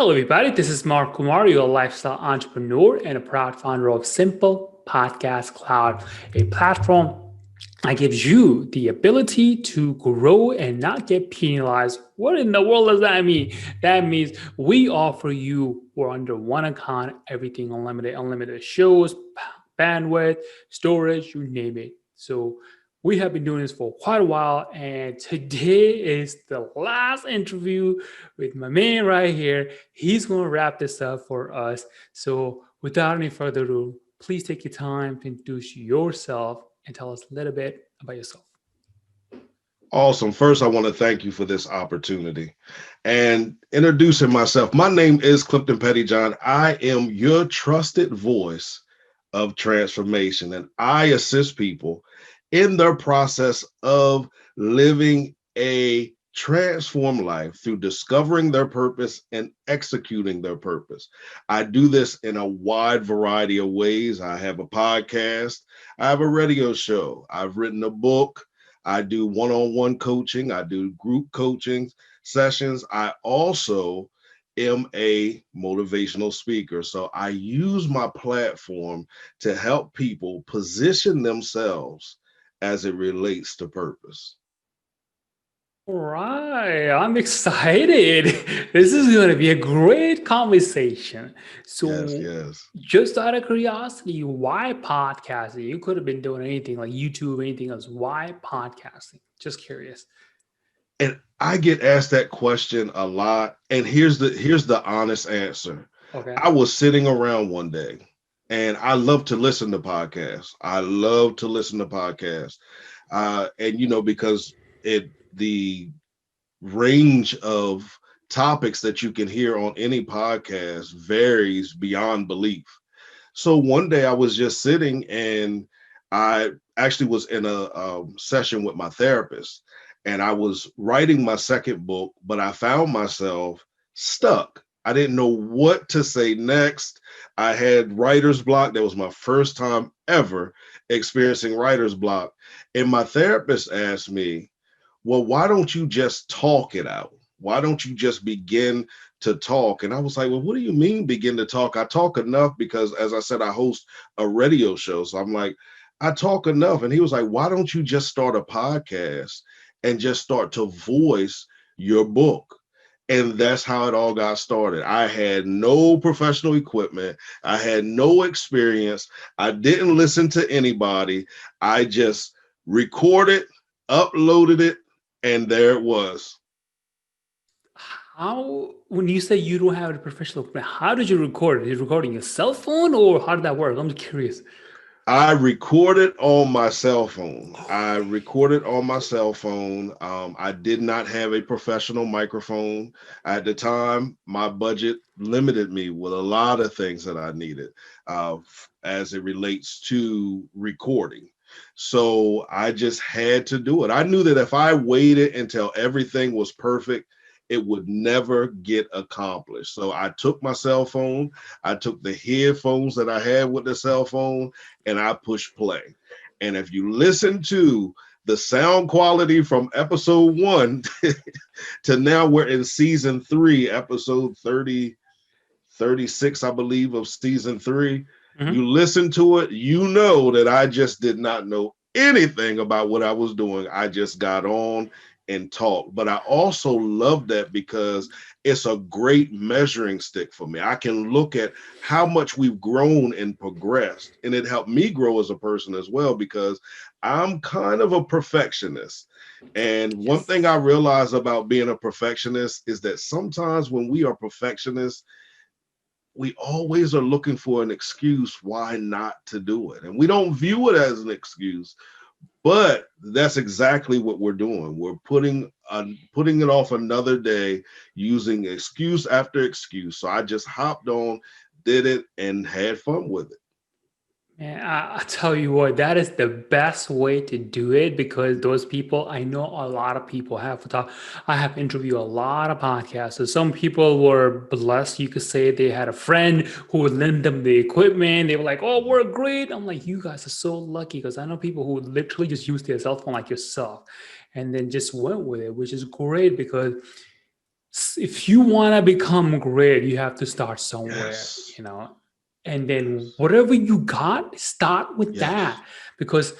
Hello, everybody. This is Mark Kumar, your lifestyle entrepreneur and a proud founder of Simple Podcast Cloud, a platform that gives you the ability to grow and not get penalized. What in the world does that mean? That means we offer you, we're under one account, everything unlimited shows, bandwidth, storage, you name it. So we have been doing this for quite a while, and today is the last interview with my man right here. He's going to wrap this up for us. So, without any further ado, please take your time to introduce yourself and tell us a little bit about yourself. Awesome. First, I want to thank you for this opportunity and introducing myself. My name is Clifton Pettyjohn. I am your trusted voice of transformation, and I assist people in their process of living a transformed life through discovering their purpose and executing their purpose. I do this in a wide variety of ways. I have a podcast, I have a radio show, I've written a book. I do one-on-one coaching. I do group coaching sessions. I also am a motivational speaker. So I use my platform to help people position themselves as it relates to purpose. All right, I'm excited. This is going to be a great conversation. Yes, So, yes. just out of curiosity, why podcasting? You could have been doing anything like YouTube, anything else. Why podcasting? Just curious. And I get asked that question a lot. And here's the honest answer. Okay. I was sitting around one day and I love to listen to podcasts. I love to listen to podcasts. And because the range of topics that you can hear on any podcast varies beyond belief. So one day I was just sitting and I actually was in a session with my therapist and I was writing my second book, but I found myself stuck. I didn't know what to say next. I had writer's block. That was my first time ever experiencing writer's block. And my therapist asked me, well, why don't you just talk it out? Why don't you just begin to talk? And I was like, well, what do you mean begin to talk? I talk enough because, as I said, I host a radio show. So I'm like, I talk enough. And he was like, why don't you just start a podcast and just start to voice your book? And that's how it all got started. I had no professional equipment. I had no experience. I didn't listen to anybody. I just recorded, uploaded it, and there it was. How, when you say you don't have a professional equipment, how did you record it? Did you record on your cell phone or how did that work? I'm just curious. I recorded on my cell phone. I recorded on my cell phone. I did not have a professional microphone. At the time, my budget limited me with a lot of things that I needed as it relates to recording. So I just had to do it. I knew that if I waited until everything was perfect, it would never get accomplished. So I took my cell phone, I took the headphones that I had with the cell phone, and I pushed play. And if you listen to the sound quality from episode 1 to now we're in season 3, episode 30, 36, I believe, of season 3, you Mhm. listen to it, you know that I just did not know anything about what I was doing. I just got on and talked. But I also love that because it's a great measuring stick for me. I can look at how much we've grown and progressed, and it helped me grow as a person as well because I'm kind of a perfectionist. And one thing Yes. I realize about being a perfectionist is that sometimes when we are perfectionists, we always are looking for an excuse why not to do it. And we don't view it as an excuse, but that's exactly what we're doing. We're putting it off another day using excuse after excuse. So I just hopped on, did it, and had fun with it. Man, I tell you what, that is the best way to do it because those people, I know a lot of people have talk. I have interviewed a lot of podcasters. Some people were blessed. You could say they had a friend who would lend them the equipment. They were like, oh, we're great. I'm like, you guys are so lucky because I know people who literally just use their cell phone like yourself and then just went with it, which is great because if you want to become great, you have to start somewhere, Yes. and then Yes. whatever you got, start with Yes. that. Because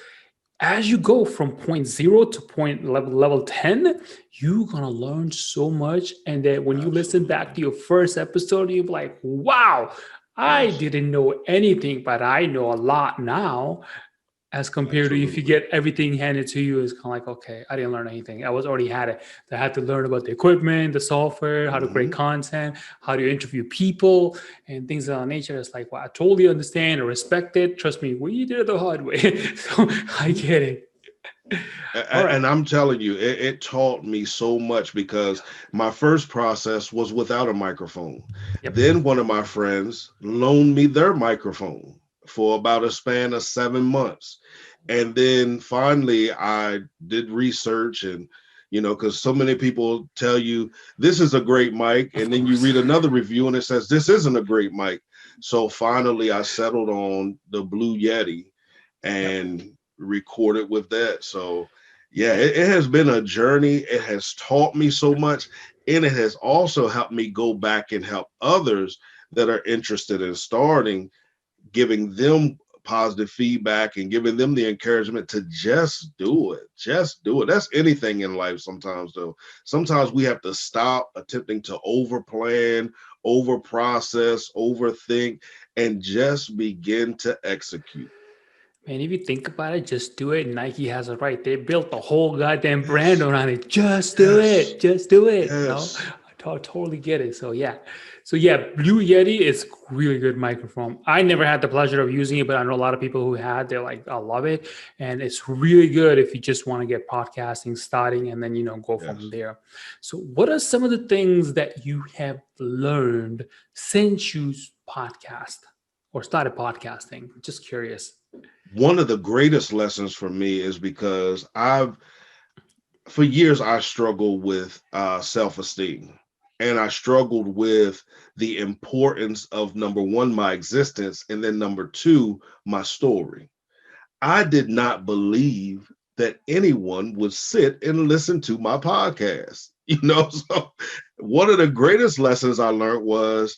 as you go from point zero to level 10, you're going to learn so much. And then when you listen back Absolutely. to your first episode, you're like, wow, I Yes. didn't know anything, but I know a lot now, as compared to if you Absolutely. get everything handed to you. It's kind of like, okay, I didn't learn anything. I was already had it. I had to learn about the equipment, the software, how to create Hmm. content, how to interview people, and things of that nature. It's like, well, I totally understand and respect it. Trust me, we did it the hard way. So I get it. All right. And I'm telling you, it taught me so much because my first process was without a microphone. Yep. Then one of my friends loaned me their microphone for about a span of 7 months. And then finally, I did research and, because so many people tell you this is a great mic. Of And then you course. read another review and it says this isn't a great mic. So finally, I settled on the Blue Yeti Yep. and recorded with that. So, yeah, it has been a journey. It has taught me so much, and it has also helped me go back and help others that are interested in starting, giving them positive feedback and giving them the encouragement to just do it. Just do it. That's anything in life sometimes, though. Sometimes we have to stop attempting to over plan, over process, overthink, and just begin to execute. Man, if you think about it, just do it. Nike has it right. They built the whole goddamn brand Yes. around it. Just do Yes. it. Just do it. Yes. I totally get it. So yeah. So yeah, Blue Yeti is really good microphone. I never had the pleasure of using it, but I know a lot of people who had. They're like, I love it, and it's really good if you just want to get podcasting starting, and then go from Yes. there. So, what are some of the things that you have learned since you podcast or started podcasting? Just curious. One of the greatest lessons for me is because for years, I struggled with self-esteem, and I struggled with the importance of number one, my existence, and then number two, my story. I did not believe that anyone would sit and listen to my podcast. So one of the greatest lessons I learned was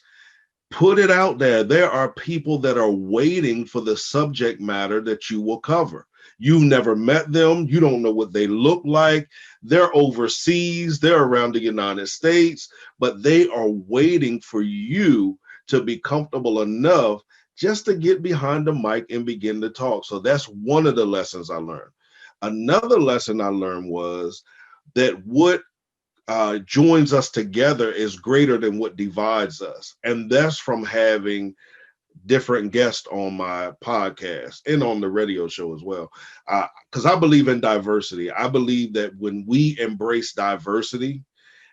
put it out there. There are people that are waiting for the subject matter that you will cover. You've never met them. You don't know what they look like. They're overseas. They're around the United States, but they are waiting for you to be comfortable enough just to get behind the mic and begin to talk. So that's one of the lessons I learned. Another lesson I learned was that what joins us together is greater than what divides us. And that's from having different guests on my podcast and on the radio show as well. Because I believe in diversity. I believe that when we embrace diversity,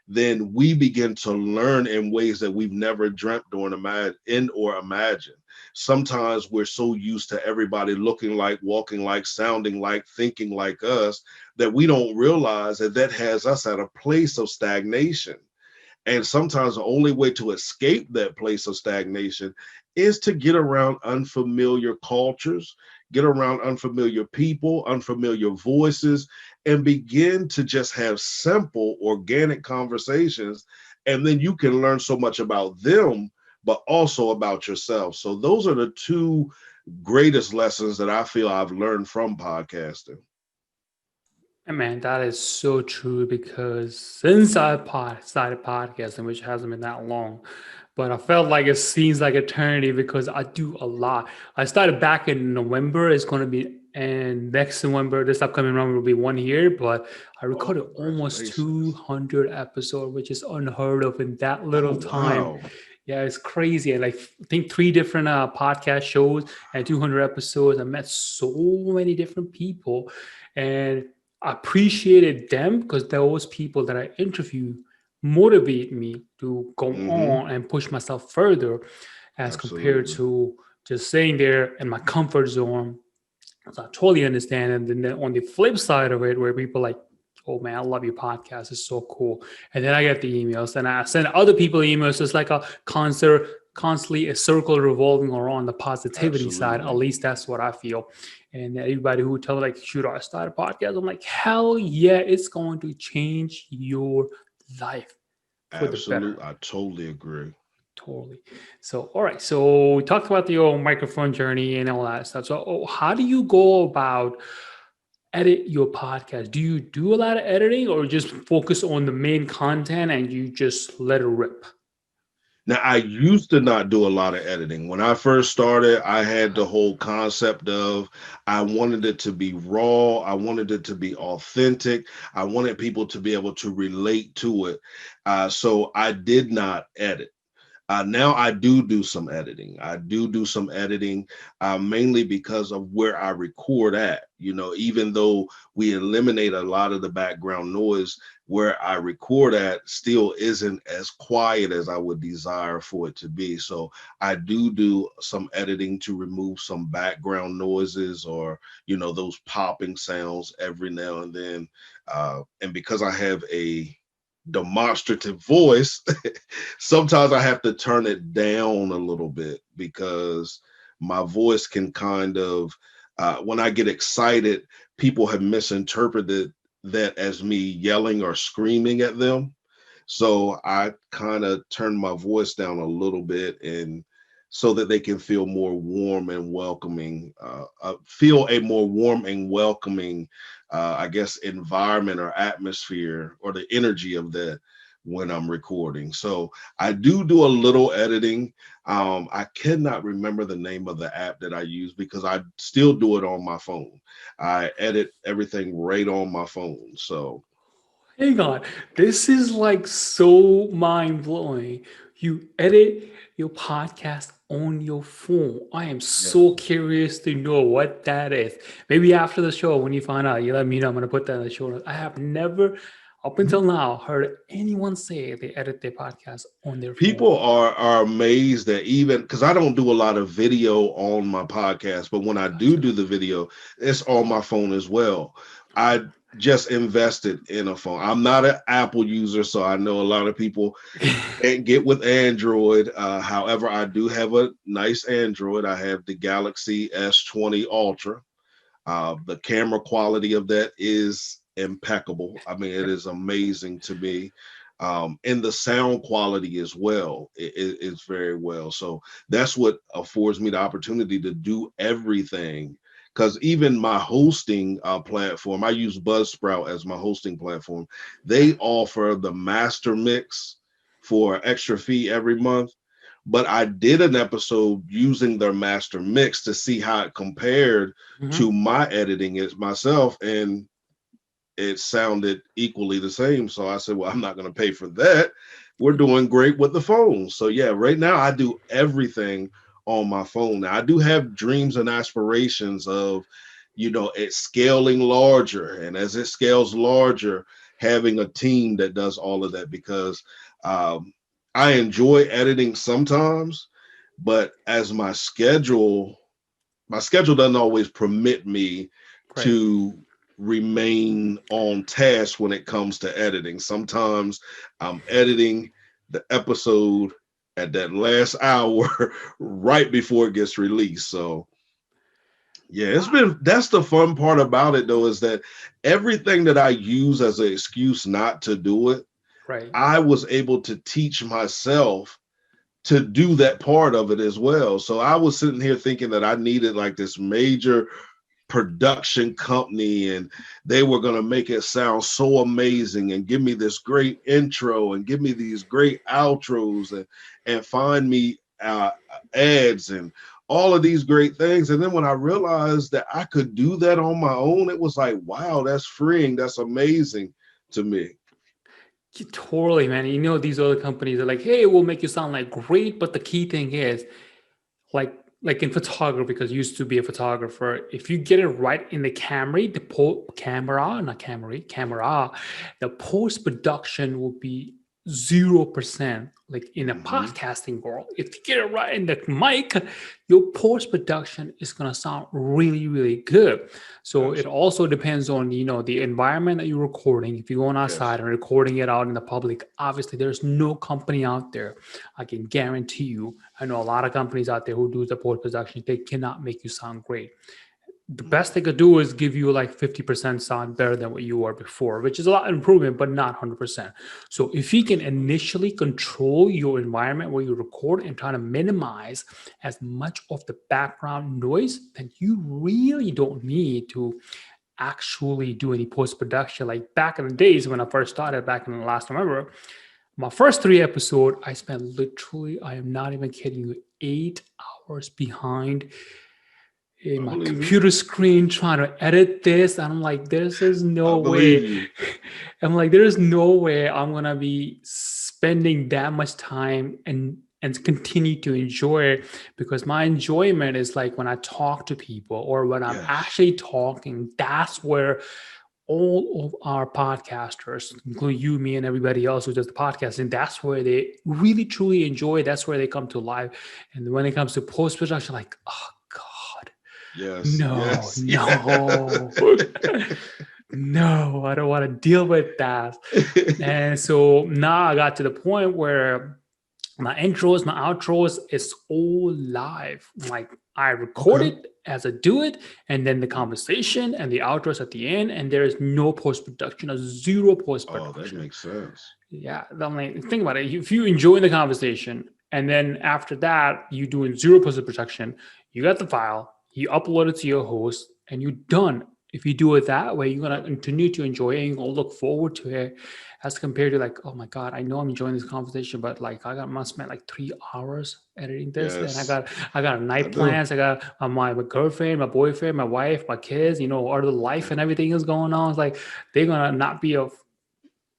then we begin to learn in ways that we've never dreamt or imagined. Sometimes we're so used to everybody looking like, walking like, sounding like, thinking like us that we don't realize that has us at a place of stagnation. And sometimes the only way to escape that place of stagnation is to get around unfamiliar cultures, get around unfamiliar people, unfamiliar voices, and begin to just have simple, organic conversations. And then you can learn so much about them, but also about yourself. So, those are the two greatest lessons that I feel I've learned from podcasting. And man, that is so true because since I started podcasting, which hasn't been that long, but I felt like it seems like eternity because I do a lot. I started back in November. It's going to be, and next November, this upcoming November will be 1 year. But I Oh, recorded almost congratulations. 200 episodes, which is unheard of in that Oh, little time. wow. Yeah, it's crazy. And like, I think three different podcast shows and 200 episodes. I met so many different people, and I appreciated them because those people that I interview motivate me to go Mm-hmm. on and push myself further as compared Absolutely. to just staying there in my comfort zone. So I totally understand. And then on the flip side of it, where people like, oh man, I love your podcast. It's so cool. And then I get the emails and I send other people emails. It's like a concert, constantly a circle revolving around the positivity side. At Absolutely. least that's what I feel. And everybody who tell me like, should I start a podcast? I'm like, hell yeah, it's going to change your life. for the better. Absolutely. I totally agree. Totally. So, all right. So we talked about your microphone journey and all that stuff. So, how do you go about edit your podcast? Do you do a lot of editing or just focus on the main content and you just let it rip? Now, I used to not do a lot of editing. When I first started, I had Uh-huh. the whole concept of I wanted it to be raw, I wanted it to be authentic, I wanted people to be able to relate to it. So I did not edit. Now I do some editing. I do some editing, mainly because of where I record at. You know, even though we eliminate a lot of the background noise, where I record at still isn't as quiet as I would desire for it to be. So I do some editing to remove some background noises or, you know, those popping sounds every now and then. And because I have a demonstrative voice, sometimes I have to turn it down a little bit because my voice can kind of, when I get excited, people have misinterpreted that as me yelling or screaming at them. So I kind of turn my voice down a little bit and so that they can feel more warm and welcoming, feel a more warm and welcoming, I guess, environment or atmosphere or the energy of that when I'm recording. So I do a little editing. I cannot remember the name of the app that I use because I still do it on my phone. I edit everything right on my phone. So Hang on. This is like so mind blowing. You edit your podcast on your phone. I am yeah. so curious to know what that is. Maybe after the show, when you find out, you let me know. I'm going to put that in the show notes. I have never, up Mhm. until now, heard anyone say they edit their podcast on their phone. People are amazed that even because I don't do a lot of video on my podcast, but when I Gotcha. do the video, it's on my phone as well. I just invested in a phone. I'm not an Apple user, so I know a lot of people can't get with Android. However, I do have a nice Android. I have the Galaxy S20 Ultra. The camera quality of that is impeccable. I mean, it is amazing to me. And the sound quality as well is very well. So that's what affords me the opportunity to do everything. Because even my hosting platform, I use Buzzsprout as my hosting platform. They offer the master mix for extra fee every month, but I did an episode using their master mix to see how it compared to Mhm. my editing it myself, and it sounded equally the same. So I said, well, I'm not going to pay for that. We're doing great with the phone. So yeah, right now I do everything on my phone. Now I do have dreams and aspirations of, you know, it scaling larger, and as it scales larger, having a team that does all of that because um, I enjoy editing sometimes, but as my schedule doesn't always permit me Right. to remain on task when it comes to editing. Sometimes I'm editing the episode at that last hour right before it gets released. So yeah, Wow. that's the fun part about it though, is that everything that I use as an excuse not to do it, Right. I was able to teach myself to do that part of it as well. So I was sitting here thinking that I needed like this major production company and they were going to make it sound so amazing and give me this great intro and give me these great outros and find me ads and all of these great things. And then when I realized that I could do that on my own, it was like, wow, that's freeing. That's amazing to me. Totally, man. You know, these other companies are like, hey, we'll make you sound like great. But the key thing is, like in photography, because I used to be a photographer, if you get it right in the camera, camera, the post production will be 0%. Like in a Mm-hmm. podcasting world, if you get it right in the mic, your post production is gonna sound really, really good. So it Absolutely. also depends on, the environment that you're recording. If you're going Yes. outside and recording it out in the public, obviously there's no company out there, I can guarantee you. I know a lot of companies out there who do the post production. They cannot make you sound great. the best they could do is give you like 50% sound better than what you were before, which is a lot of improvement, but not 100%. So if you can initially control your environment where you record and try to minimize as much of the background noise, then you really don't need to actually do any post-production. Like back in the days when I first started back in last November, my first 3 episodes, I spent literally, I am not even kidding you, 8 hours behind in I my believe you. computer screen trying to edit this. And I'm like, this is I no believe way. you. I'm like, there is no way I'm gonna be spending that much time and continue to enjoy it, because my enjoyment is like when I talk to people or when I'm Yes. actually talking. That's where all of our podcasters, including you, me, and everybody else who does the podcasting, that's where they really truly enjoy. That's where they come to life. And when it comes to post production, like, oh God, Yes. no, Yes. no, Yeah. no, I don't want to deal with that. And so now I got to the point where my intros, my outros, it's all live. Like I record Okay. it as I do it, and then the conversation and the outros at the end, and there is no post production, a zero post Oh, that production. makes sense. Yeah, I'm like, think about it. If you enjoy the conversation, and then after that you doing zero post production, you got the file, you upload it to your host, and you're done. If you do it that way, you're gonna Yep. continue to enjoy it, and you're gonna look forward to it, as compared to like, oh my god, I know I'm enjoying this conversation, but like I got must spend like 3 hours editing this, and Yes. I got I night do. plans, I got my girlfriend, my boyfriend, my wife, my kids, other life and Yep. everything is going on. It's like they're gonna not be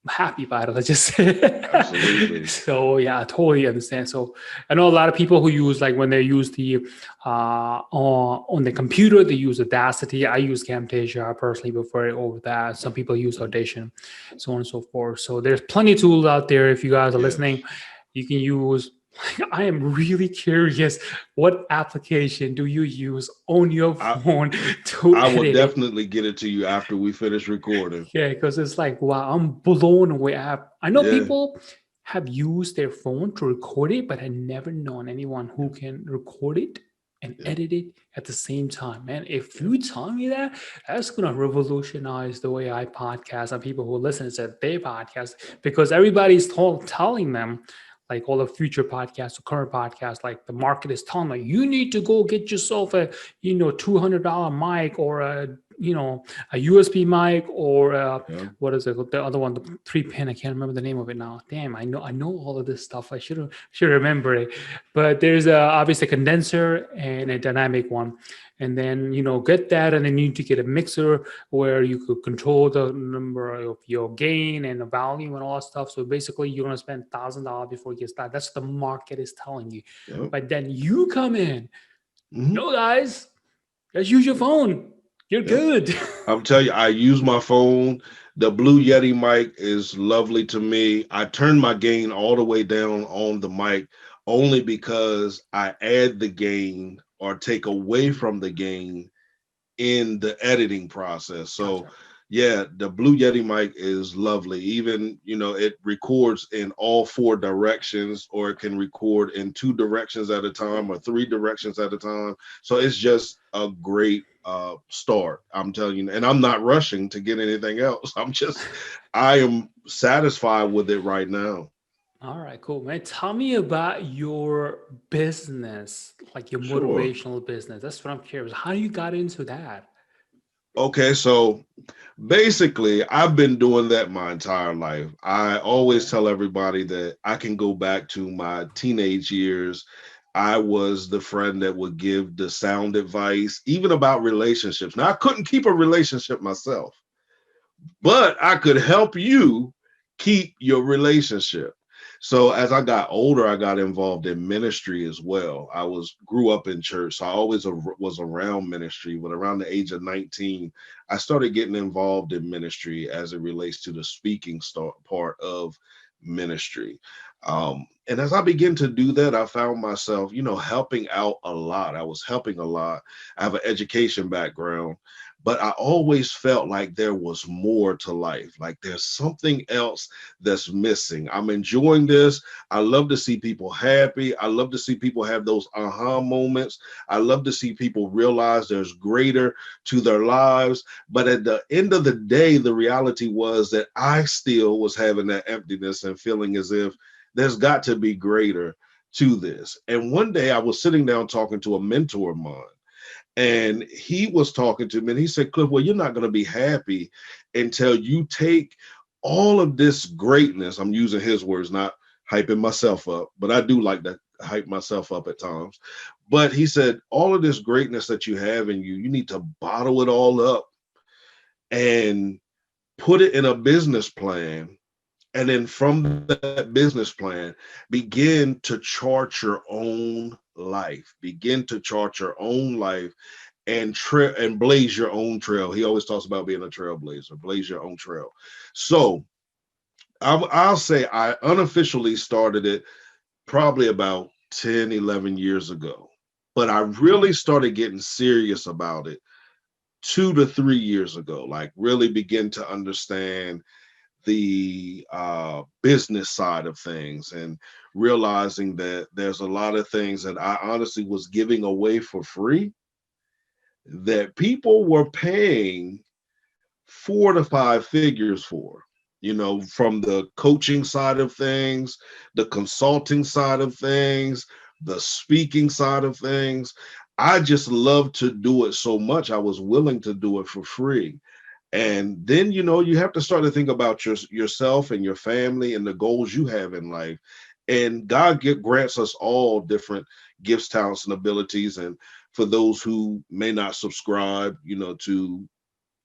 happy about it. Let's just say. Absolutely. So yeah, I totally understand. So I know a lot of people who use, like when they use the on the computer, they use Audacity. I use Camtasia. I personally prefer it over that. Some people use Mhm. Audition, so on and so forth. So there's plenty of tools out there. If you guys are listening, Yes. you can use. I am really curious. What application do you use on your I phone to I will edit it? definitely get it to you after we finish recording. Yeah, because it's like, wow, I'm blown away. I know Yeah. people have used their phone to record it, but I never known anyone who Yep. can record it and Yep. edit it at the same time. Man, if Yep. you tell me that, that's gonna revolutionize the way I podcast and people who listen to their podcast, because everybody's telling them, like all the future podcasts or current podcasts, like the market is telling them, you need to go get yourself a $200 mic, or a USB mic, or Yeah. what is it? The other one, the 3 pin. I can't remember the name of it now. Damn, I know all of this stuff. I should remember it. But there's obviously a condenser and a dynamic one, and then get that, and then you need to get a mixer where you could control the number of your gain and the volume and all that stuff. So basically, you're gonna spend $1,000 before you get started. That's what the market is telling you. Yep. But then you come in, Hmm. no guys, just use your phone. You're Yep. good. I'm telling you, I use my phone. The Blue Yeti mic is lovely to me. I turn my gain all the way down on the mic only because I add the gain or take away from the gain in the editing process. So Gotcha. yeah, the Blue Yeti mic is lovely. Even, it records in all four directions, or it can record in two directions at a time or three directions at a time. So it's just a great start. I'm telling you, and I'm not rushing to get anything else. I am satisfied with it right now. All right, cool, man. Tell me about your business, like your Sure. motivational business. That's what I'm curious. How you got into that? Okay, so basically, I've been doing that my entire life. I always Okay. tell everybody that I can go back to my teenage years. I was the friend that would give the sound advice, even about relationships. Now, I couldn't keep a relationship myself, but I could help you keep your relationship. So as I got older, I got involved in ministry as well. Grew up in church, so I always was around ministry. But around the age of 19, I started getting involved in ministry as it relates to the speaking part of ministry. And as I began to do that, I found myself, helping out a lot. I was helping a lot. I have an education background, but I always felt like there was more to life. Like there's something else that's missing. I'm enjoying this. I love to see people happy. I love to see people have those aha moments. I love to see people realize there's greater to their lives. But at the end of the day, the reality was that I still was having that emptiness and feeling as if there's got to be greater to this. And one day I was sitting down talking to a mentor of mine, and he was talking to me and he said, Cliff, well, you're not going to be happy until you take all of this greatness. I'm using his words, not hyping myself up, but I do like to hype myself up at times. But he said, all of this greatness that you have in you, you need to bottle it all up and put it in a business plan. And then from that business plan, begin to chart your own life, begin to chart your own life and blaze your own trail. He always talks about being a trailblazer, blaze your own trail. So I'll say I unofficially started it probably about 10, 11 years ago, but I really started getting serious about it 2 to 3 years ago, like really begin to understand the business side of things and realizing that there's a lot of things that I honestly was giving away for free that people were paying 4 to 5 figures for, from the coaching side of things, the consulting side of things, the speaking side of things. I just love to do it so much. I was willing to do it for free. And then, you have to start to think about yourself and your family and the goals you have in life. And God grants us all different gifts, talents, and abilities. And for those who may not subscribe, to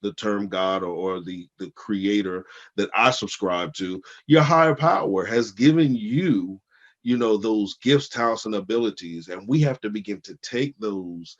the term God or the creator that I subscribe to, your higher power has given you, those gifts, talents, and abilities. And we have to begin to take those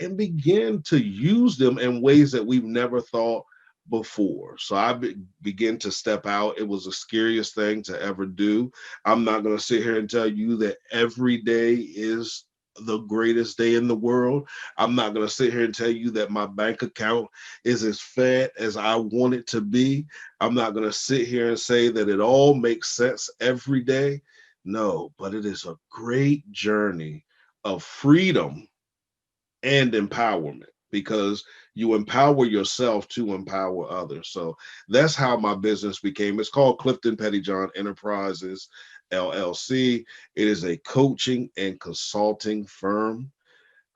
and begin to use them in ways that we've never thought before. So I began to step out. It was the scariest thing to ever do. I'm not going to sit here and tell you that every day is the greatest day in the world. I'm not going to sit here and tell you that my bank account is as fat as I want it to be. I'm not going to sit here and say that it all makes sense every day. No, but it is a great journey of freedom and empowerment, because you empower yourself to empower others. So that's how my business became. It's called Clifton Pettyjohn Enterprises LLC. It is a coaching and consulting firm.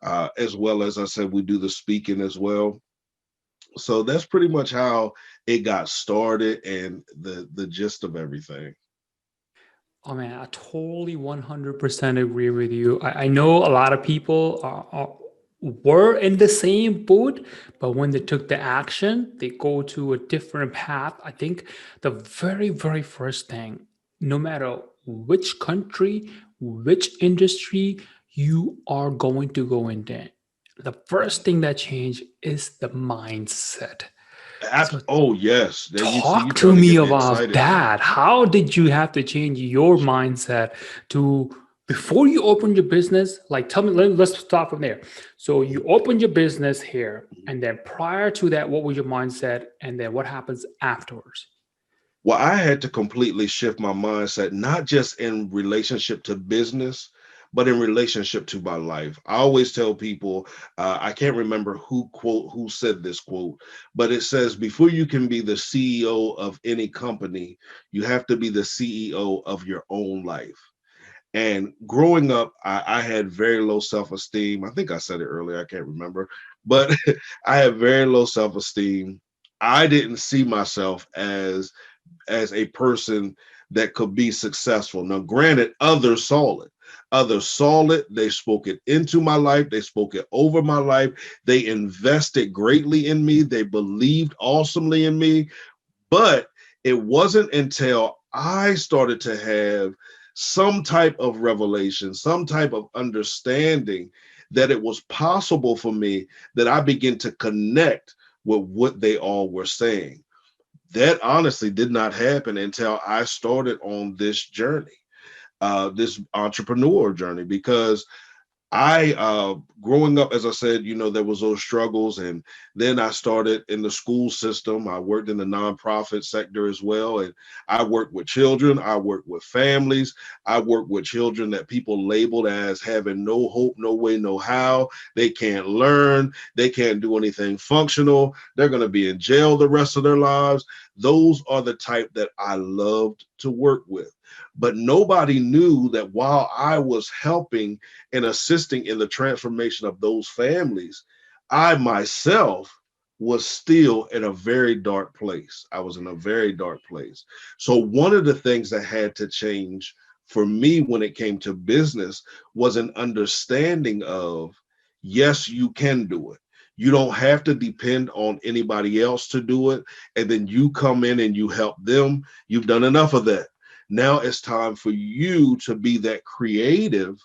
As well as I said, we do the speaking as well. So that's pretty much how it got started and the gist of everything. Oh man, I totally 100% agree with you. I know a lot of people were in the same boat, but when they took the action, they go to a different path. I think the very, very first thing, no matter which country, which industry you are going to go into, the first thing that change is the mindset. So Oh yes, there you see, you talk trying to to me get me about excited now. that. How did you have to change your mindset to before you opened your business? Like, tell me, let's start from there. So, you opened your business here, and then prior to that, what was your mindset? And then what happens afterwards? Well, I had to completely shift my mindset, not just in relationship to business, but in relationship to my life. I always tell people, I can't remember who said this quote, but it says, before you can be the CEO of any company, you have to be the CEO of your own life. And growing up, I had very low self-esteem. I think I said it earlier, I can't remember, but I had very low self-esteem. I didn't see myself as a person that could be successful. Now, granted, others saw it. Others saw it. They spoke it into my life. They spoke it over my life. They invested greatly in me. They believed awesomely in me. But it wasn't until I started to have some type of revelation, some type of understanding that it was possible for me that I began to connect with what they all were saying. That honestly did not happen until I started on this journey, this entrepreneur journey, because I growing up, as I said, there was those struggles, and then I started in the school system. I worked in the nonprofit sector as well, and I worked with children. I worked with families. I worked with children that people labeled as having no hope, no way, no how. They can't learn. They can't do anything functional. They're going to be in jail the rest of their lives. Those are the type that I loved to work with. But nobody knew that while I was helping and assisting in the transformation of those families, I myself was still in a very dark place. I was in a very dark place. So, one of the things that had to change for me when it came to business was an understanding of yes, you can do it. You don't have to depend on anybody else to do it. And then you come in and you help them. You've done enough of that. Now it's time for you to be that creative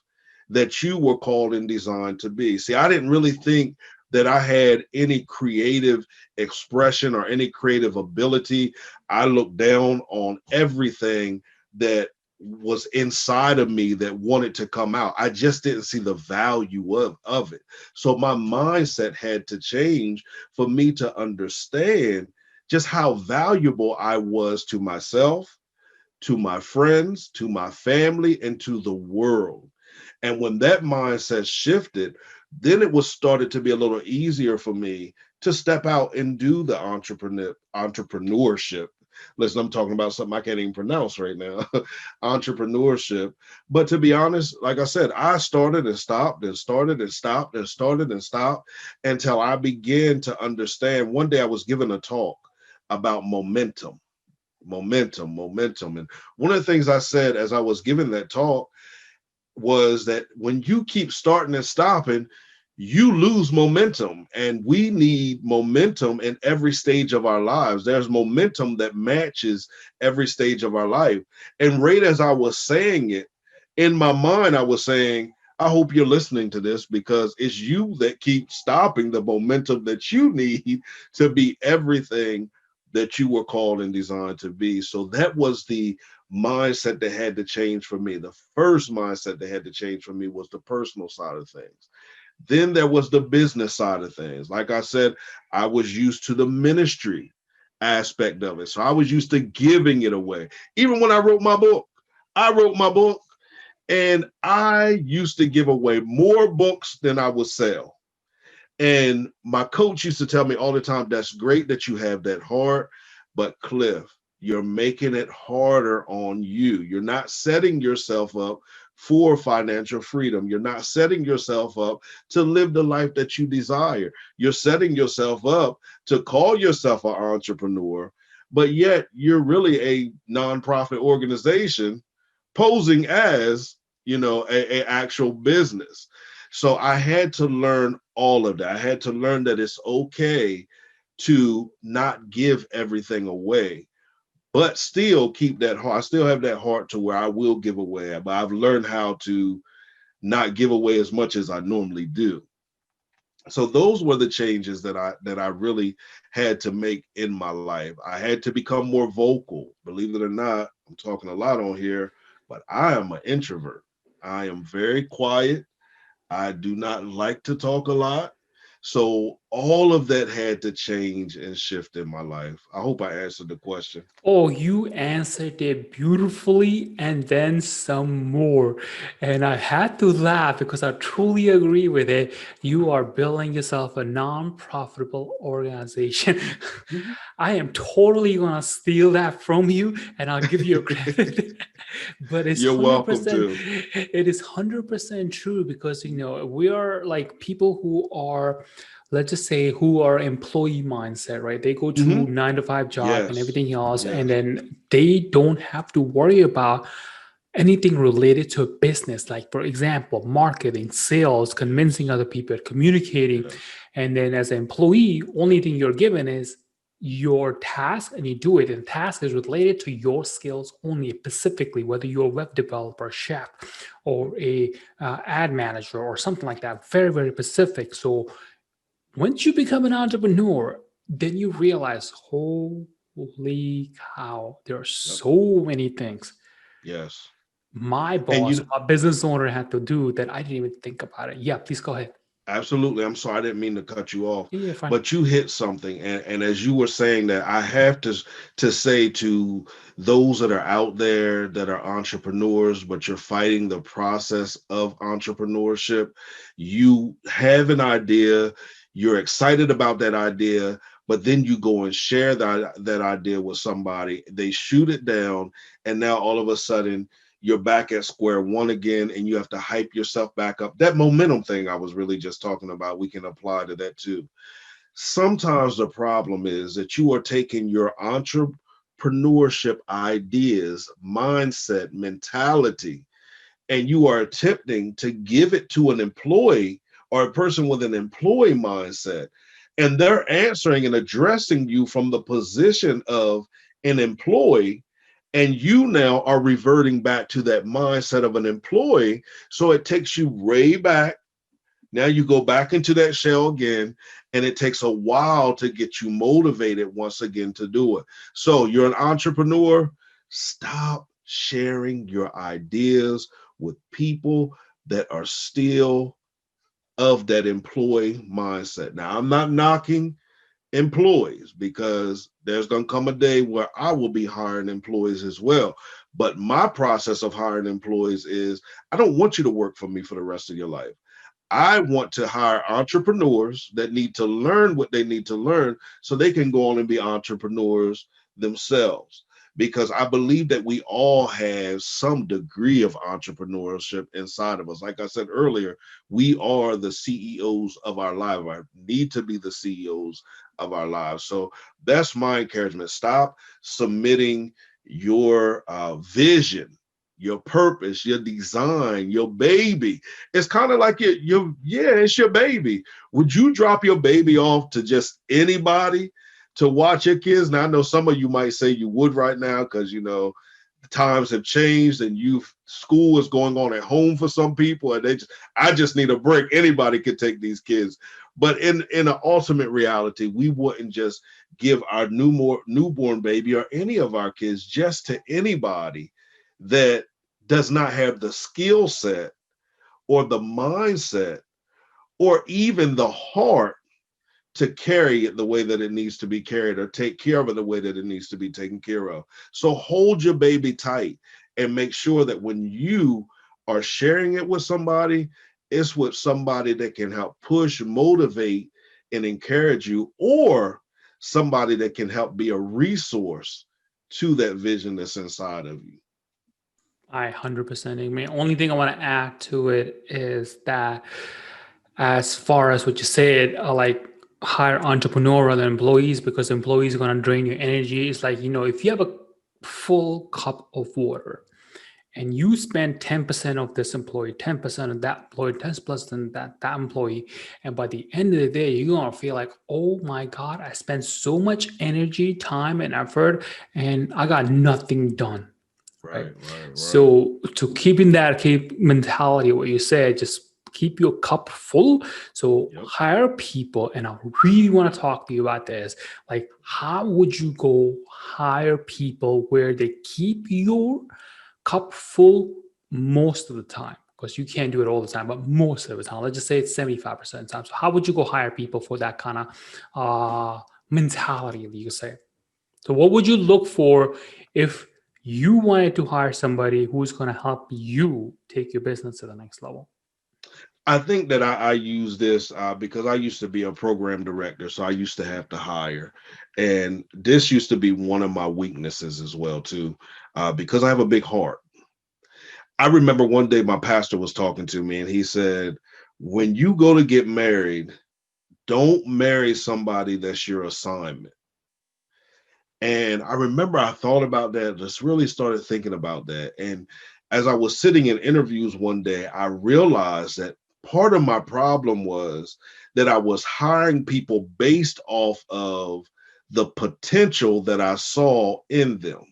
that you were called and designed to be. See, I didn't really think that I had any creative expression or any creative ability. I looked down on everything that was inside of me that wanted to come out. I just didn't see the value of it. So my mindset had to change for me to understand just how valuable I was to myself, to my friends, to my family, and to the world. And when that mindset shifted, then it was started to be a little easier for me to step out and do the entrepreneurship. Listen, I'm talking about something I can't even pronounce right now. Entrepreneurship. But to be honest, like I said, I started and stopped and started and stopped and started and stopped until I began to understand. One day I was given a talk about momentum. And one of the things I said as I was giving that talk was that when you keep starting and stopping, you lose momentum. And we need momentum in every stage of our lives. There's momentum that matches every stage of our life. And right as I was saying it, in my mind, I was saying, I hope you're listening to this because it's you that keep stopping the momentum that you need to be everything that you were called and designed to be. So that was the mindset that had to change for me. The first mindset that had to change for me was the personal side of things. Then there was the business side of things. Like I said, I was used to the ministry aspect of it. So I was used to giving it away. Even when I wrote my book and I used to give away more books than I would sell. And my coach used to tell me all the time, that's great that you have that heart, but Cliff, you're making it harder on you. You're not setting yourself up for financial freedom. You're not setting yourself up to live the life that you desire. You're setting yourself up to call yourself an entrepreneur, but yet you're really a nonprofit organization posing as, a actual business. So I had to learn all of that. I had to learn that it's okay to not give everything away, but still keep that heart. I still have that heart to where I will give away, but I've learned how to not give away as much as I normally do. So those were the changes that I really had to make in my life. I had to become more vocal. Believe it or not, I'm talking a lot on here, but I am an introvert. I am very quiet. I do not like to talk a lot. So all of that had to change and shift in my life. I hope I answered the question. Oh, you answered it beautifully and then some more. And I had to laugh because I truly agree with it. You are building yourself a non-profitable organization. Mhm. I am totally gonna steal that from you and I'll give you a credit. But it's You're welcome 100%, to. it is 100% true because we are like people who are, let's just say, who are employee mindset, right? They go to Hmm. 9 to 5 job and Yes. everything else, and Yes. then they don't have to worry about anything related to a business, like for example, marketing, sales, convincing other people, communicating. Yes. And then as an employee, only thing you're given is your task and you do it, and task is related to your skills only, specifically whether you're a web developer, chef, or a ad manager or something like that, very very specific. So once you become an entrepreneur, then you realize, holy cow, there are Yep. so many things. Yes. my And boss, my business owner had to do that. I didn't even think about it. Yeah, please go ahead. absolutely. I'm sorry, I didn't mean to cut you off, Yeah, fine. but you hit something. And as you were saying that, I have to say to those that are out there that are entrepreneurs, but you're fighting the process of entrepreneurship. You have an idea, you're excited about that idea, but then you go and share that idea with somebody. They shoot it down, and now all of a sudden you're back at square one again, and you have to hype yourself back up. That momentum thing I was really just talking about, we can apply to that too. Sometimes the problem is that you are taking your entrepreneurship ideas, mindset, mentality, and you are attempting to give it to an employee or a person with an employee mindset, and they're answering and addressing you from the position of an employee, and you now are reverting back to that mindset of an employee. So it takes you way back. Now you go back into that shell again, and it takes a while to get you motivated once again to do it. So you're an entrepreneur, stop sharing your ideas with people that are still of that employee mindset. Now, I'm not knocking employees, because there's going to come a day where I will be hiring employees as well. But my process of hiring employees is, I don't want you to work for me for the rest of your life. I want to hire entrepreneurs that need to learn what they need to learn so they can go on and be entrepreneurs themselves. Because I believe that we all have some degree of entrepreneurship inside of us. Like I said earlier, we are the CEOs of our lives, or need to be the CEOs of our lives. So that's my encouragement. Stop submitting your vision, your purpose, your design, your baby. It's kind of like yeah, it's your baby. Would you drop your baby off to just anybody to watch your kids? Now I know some of you might say you would right now, because the times have changed, and school is going on at home for some people, and I just need a break. Anybody could take these kids. But in an ultimate reality, we wouldn't just give our newborn baby or any of our kids just to anybody that does not have the skill set or the mindset or even the heart to carry it the way that it needs to be carried, or take care of it the way that it needs to be taken care of. So hold your baby tight, and make sure that when you are sharing it with somebody, it's with somebody that can help push, motivate, and encourage you, or somebody that can help be a resource to that vision that's inside of you. I 100% agree. Only thing I want to add to it is that, as far as what you said, like hire entrepreneur rather than employees, because employees are going to drain your energy. It's like, if you have a full cup of water and you spend 10% of this employee, 10% of that employee, 10% that employee, and by the end of the day, you're going to feel like, oh my God, I spent so much energy, time, and effort, and I got nothing done. Right. Right, right, right. So to keeping that mentality, what you said, just keep your cup full. So Yep. hire people, and I really want to talk to you about this. Like, how would you go hire people where they keep your cup full most of the time? Because you can't do it all the time, but most of the time. Let's just say it's 75% of the time. So how would you go hire people for that kind of mentality, you could say? So what would you look for if you wanted to hire somebody who's going to help you take your business to the next level? I think that I use this because I used to be a program director, so I used to have to hire, and this used to be one of my weaknesses as well too, because I have a big heart. I remember one day my pastor was talking to me, and he said, "When you go to get married, don't marry somebody that's your assignment." And I remember I thought about that, just really started thinking about that. And as I was sitting in interviews one day, I realized that part of my problem was that I was hiring people based off of the potential that I saw in them.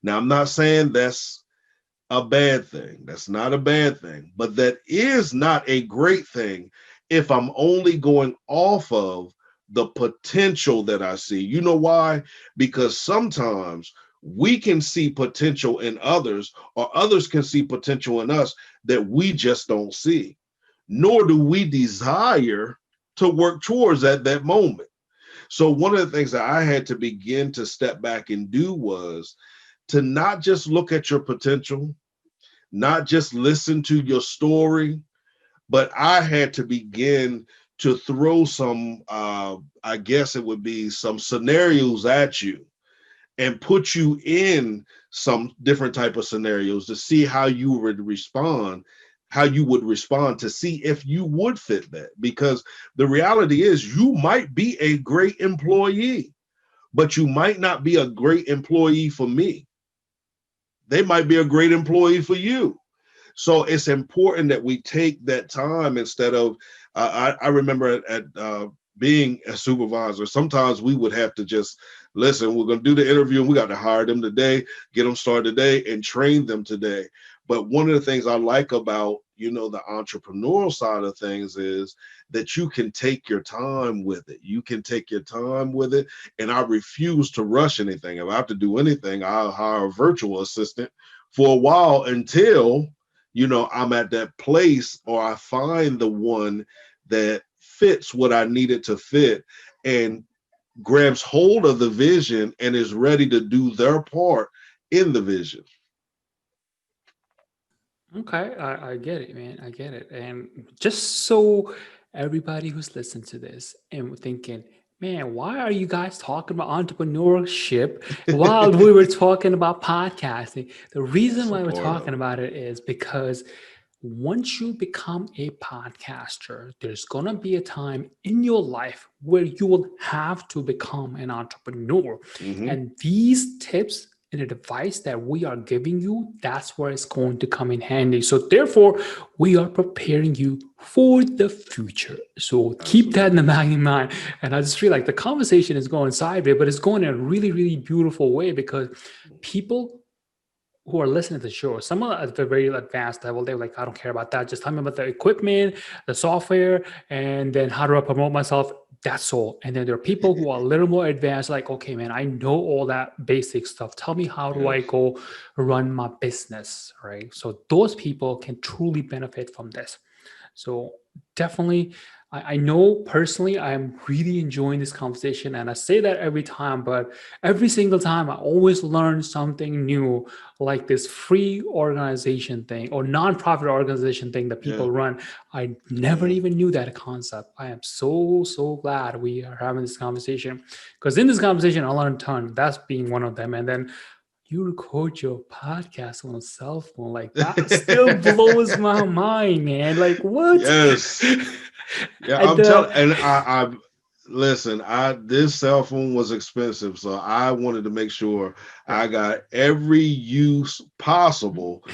Now, I'm not saying that's a bad thing. That's not a bad thing, but that is not a great thing if I'm only going off of the potential that I see. You know why? Because sometimes we can see potential in others, or others can see potential in us that we just don't see, nor do we desire to work towards at that moment. So one of the things that I had to begin to step back and do was to not just look at your potential, not just listen to your story, but I had to begin to throw some, I guess it would be some scenarios at you and put you in some different type of scenarios to see how you would respond, to see if you would fit that. Because the reality is you might be a great employee, but you might not be a great employee for me. They might be a great employee for you. So it's important that we take that time instead of, I remember at being a supervisor, sometimes we would have to just listen, we're going to do the interview and we got to hire them today, get them started today and train them today. But one of the things I like about, the entrepreneurial side of things is that you can take your time with it. You can take your time with it. And I refuse to rush anything. If I have to do anything, I'll hire a virtual assistant for a while until I'm at that place or I find the one that fits what I needed to fit and grabs hold of the vision and is ready to do their part in the vision. Okay, I get it, man. I get it. And just so everybody who's listening to this and thinking, man, why are you guys talking about entrepreneurship while we were talking about podcasting? The reason That's a why we're part of talking it. about it is because once you become a podcaster, there's going to be a time in your life where you will have to become an entrepreneur. Mm-hmm. And these tips and advice that we are giving you, that's where it's going to come in handy. So, therefore, we are preparing you for the future. So, keep that in the Absolutely. back of your mind. And I just feel like the conversation is going sideways, but it's going in a really, really beautiful way because people who are listening to the show, some are at the very advanced level. They're like, I don't care about that. Just tell me about the equipment, the software, and then how do I promote myself? That's all. And then there are people who are a little more advanced, like, okay, man, I know all that basic stuff. Tell me how do I Yes. go run my business, right? So those people can truly benefit from this. So definitely, I know personally I'm really enjoying this conversation, and I say that every time, but every single time I always learn something new, like this free organization thing or nonprofit organization thing that Yeah. people run. I never Yeah. even knew that concept. I am so glad we are having this conversation because in this conversation I learned a ton. That's being one of them, and then you record your podcast on a cell phone like that still blows my mind, man. Like what? Yes. Yeah, And I'm telling, and I listen. This cell phone was expensive, so I wanted to make sure right. I got every use possible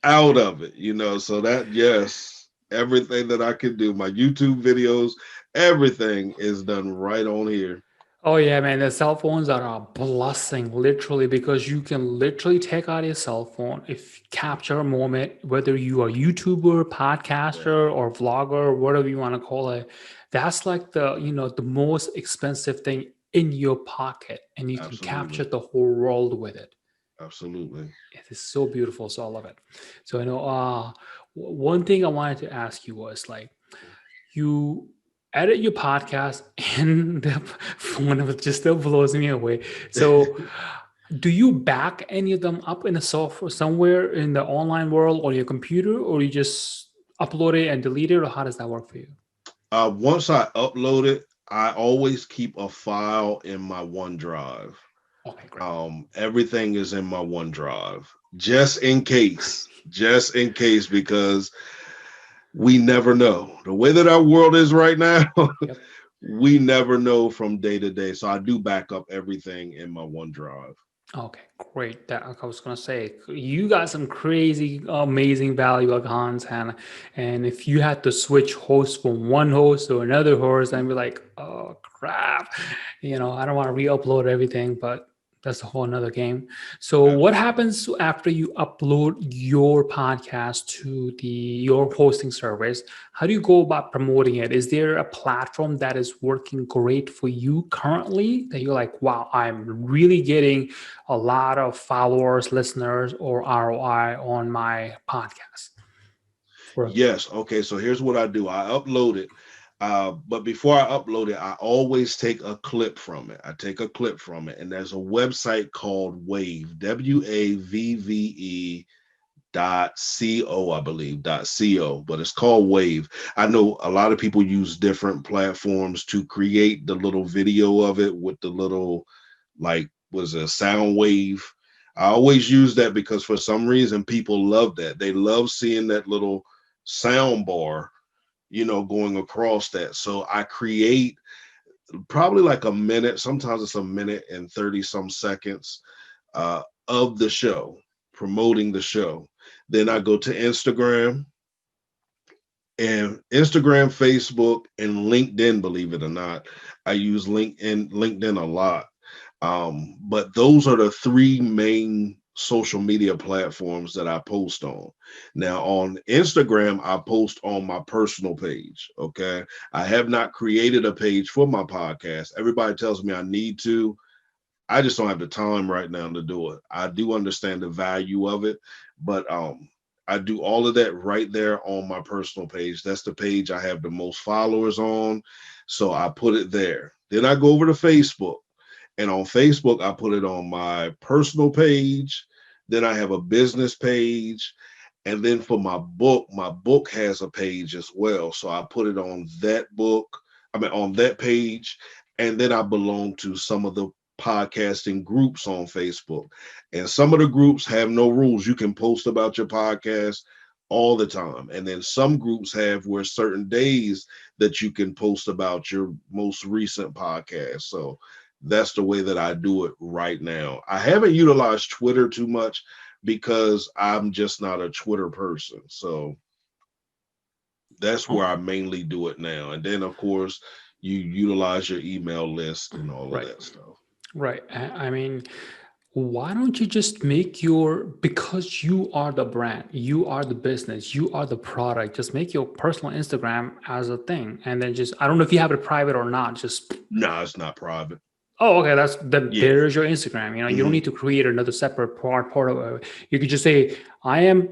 out of it. So that yes, everything that I can do, my YouTube videos, everything is done right on here. Oh yeah, man. The cell phones are a blessing, literally, because you can literally take out your cell phone, if capture a moment, whether you are YouTuber, Yeah, podcaster, or vlogger, whatever you want to call it. That's like the most expensive thing in your pocket, and you can capture absolutely, the whole world with it. absolutely. It is so beautiful. So I love it. So one thing I wanted to ask you was like you edit your podcast and one of it just still blows me away. So do you back any of them up in a software somewhere in the online world or your computer, or you just upload it and delete it, or how does that work for you? Once I upload it, I always keep a file in my OneDrive. Okay, great. Everything is in my OneDrive, just in case, because we never know. The way that our world is right now, Yep. we never know from day to day. So I do back up everything in my OneDrive. Okay, great. That I was gonna say you got some crazy, amazing valuable content, and if you had to switch hosts from one host to another host, and be like, oh crap, I don't want to re-upload everything, but That's a whole another game. So what happens after you upload your podcast to your hosting service? How do you go about promoting it? Is there a platform that is working great for you currently that you're like, wow, I'm really getting a lot of followers, listeners, or ROI on my podcast? For Yes. Okay. So here's what I do. I upload it. But before I upload it, I always take a clip from it. I take a clip from it, and there's a website called Wave, WAVVE .co, I believe, .co, but it's called Wave. I know a lot of people use different platforms to create the little video of it with the little, like, was a sound wave. I always use that because for some reason people love that. They love seeing that little sound bar, going across that. So I create probably like a minute, sometimes it's a minute and 30 some seconds of the show, promoting the show. Then I go to Instagram, Facebook, and LinkedIn, believe it or not. I use LinkedIn a lot. But those are the three main social media platforms that I post on. Now, on Instagram, I post on my personal page. Okay. I have not created a page for my podcast. Everybody tells me I need to. I just don't have the time right now to do it. I do understand the value of it, but I do all of that right there on my personal page. That's the page I have the most followers on. So I put it there. Then I go over to Facebook. And on Facebook, I put it on my personal page. Then I have a business page. And then for my book has a page as well. So I put it on on that page. And then I belong to some of the podcasting groups on Facebook. And some of the groups have no rules. You can post about your podcast all the time. And then some groups have where certain days that you can post about your most recent podcast. So that's the way that I do it right now. I haven't utilized Twitter too much because I'm just not a Twitter person. So that's where I mainly do it now. And then, of course, you utilize your email list and all of right, that stuff. right. I mean, why don't you just make because you are the brand, you are the business, you are the product, just make your personal Instagram as a thing. And then just, I don't know if you have it private or not, just, No, it's not private. oh, okay, then Yeah. there's your Instagram. You don't Hmm. need to create another separate part of it. You could just say, I am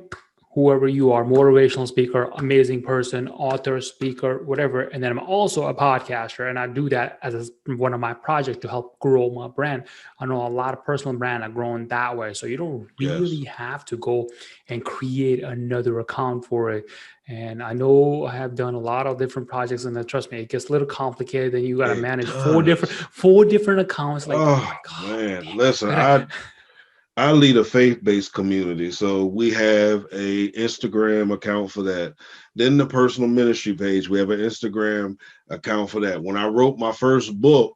whoever you are, motivational speaker, amazing person, author, speaker, whatever. And then I'm also a podcaster, and I do that as one of my projects to help grow my brand. I know a lot of personal brand are growing that way. So you don't Yes. really have to go and create another account for it. And I know I have done a lot of different projects, and then trust me, it gets a little complicated. Then you got to It manage does. four different accounts. Like, oh Oh my god, man. Listen, damn. I lead a faith-based community. So we have a Instagram account for that. Then the personal ministry page, we have an Instagram account for that. When I wrote my first book,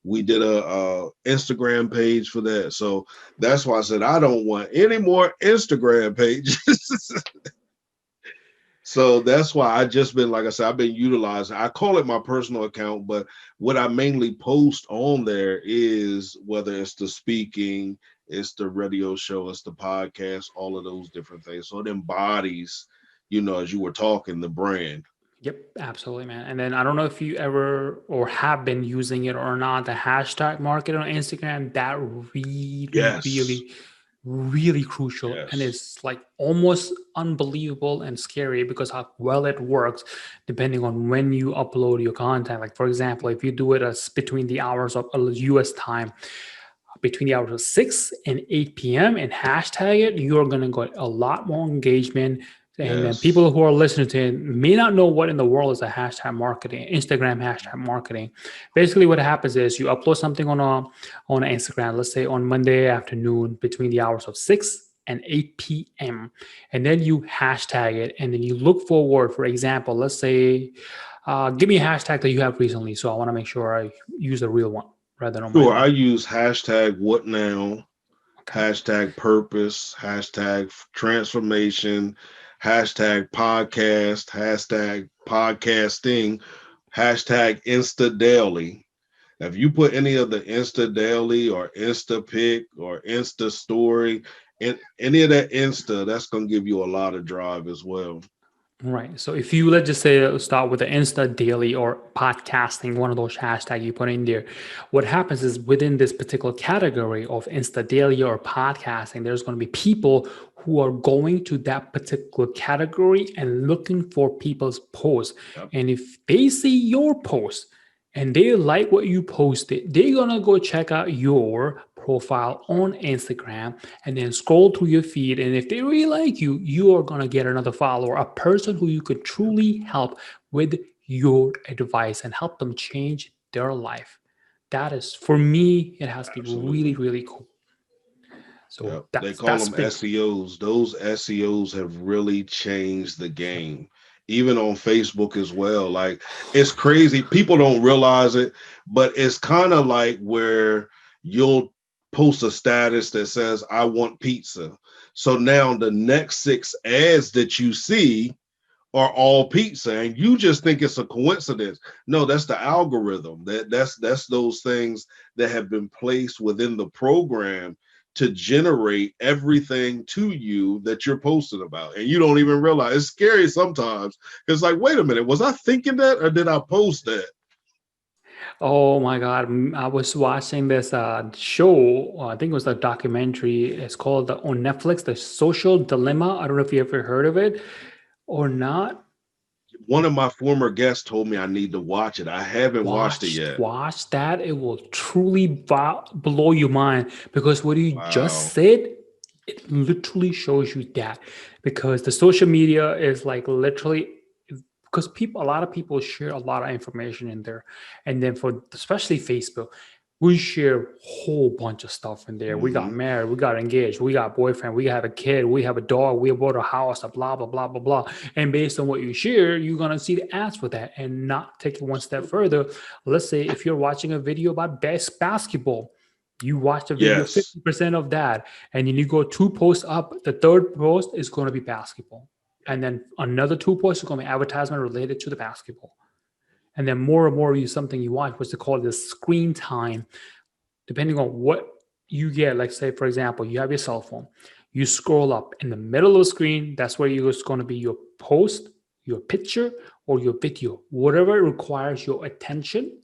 we did a Instagram page for that. So that's why I said I don't want any more Instagram pages. So that's why I just been, like I said, I've been utilizing. I call it my personal account, but what I mainly post on there is whether it's the speaking, it's the radio show, it's the podcast, all of those different things. So it embodies, as you were talking, the brand. Yep, absolutely, man. And then I don't know if you ever or have been using it or not, the hashtag market on Instagram, that really, Yes, really, really crucial. And yes, it's like almost unbelievable and scary because how well it works depending on when you upload your content. Like, for example, if you do it as between the hours of US time, between the hours of 6 and 8 p.m. and hashtag it, you're going to get a lot more engagement. And then yes, people who are listening to it may not know what in the world is a hashtag marketing, Instagram hashtag marketing. Basically, what happens is you upload something on Instagram, let's say on Monday afternoon between the hours of 6 and 8 p.m. And then you hashtag it, and then you look forward. For example, let's say, give me a hashtag that you have recently. So I want to make sure I use a real one rather than my sure. I own. use hashtag what now, Okay. hashtag purpose, hashtag transformation, hashtag podcast, hashtag podcasting, hashtag Insta Daily. If you put any of the Insta Daily or Insta Pic or Insta Story, and any of that Insta, that's going to give you a lot of drive as well. Right. So if you, let's just say, start with the Insta Daily or podcasting, one of those hashtags you put in there, what happens is within this particular category of Insta Daily or podcasting, there's going to be people who are going to that particular category and looking for people's posts. Yep, And if they see your post and they like what you posted, they're gonna go check out your profile on Instagram and then scroll through your feed. And if they really like you, you are gonna get another follower, a person who you could yep, truly help with your advice and help them change their life. That is, for me, it has been really, absolutely. really cool. So Yep. They call that's them been SEOs. Those SEOs have really changed the game, even on Facebook as well. Like, it's crazy. People don't realize it, but it's kind of like where you'll post a status that says, I want pizza. So now the next 6 ads that you see are all pizza, and you just think it's a coincidence. No, that's the algorithm. That's those things that have been placed within the program to generate everything to you that you're posting about, and you don't even realize. It's scary sometimes. It's like, wait a minute, was I thinking that, or did I post that? Oh my God. I was watching this show. I think it was a documentary. It's called on Netflix, The Social Dilemma. I don't know if you ever heard of it or not. One of my former guests told me I need to watch it. I haven't watched it yet. Watch that. It will truly blow your mind because what you just Wow. said, it literally shows you that because the social media is like literally because people a lot of people share a lot of information in there, and then for especially Facebook, we share a whole bunch of stuff in there. We got Hmm. married, we got engaged, we got boyfriend, we have a kid, we have a dog, we bought a house, a blah blah blah blah blah. And based on what you share, you're gonna see the ads for that, and not take it one step Absolutely. further. Let's say if you're watching a video about best basketball, you watch a video Yes. 50% of that, and then you go two posts up. The third post is going to be basketball, and then another two posts are going to be advertisement related to the basketball, and then more and more you something you watch, what's called the screen time, depending on what you get. Like say for example, you have your cell phone, you scroll up in the middle of the screen, that's where you're going to be your post, your picture, or your video, whatever requires your attention,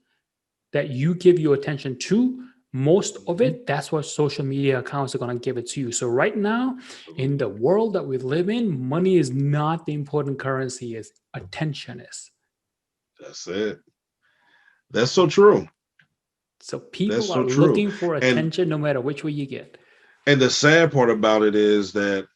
that you give your attention to most of Mhm. it, that's what social media accounts are going to give it to you. So right now in the Absolutely. world that we live in, money is not the important currency, is attention is. That's it. That's so true. So That's people are so true. looking for And attention no matter which way you get. the sad part about it is that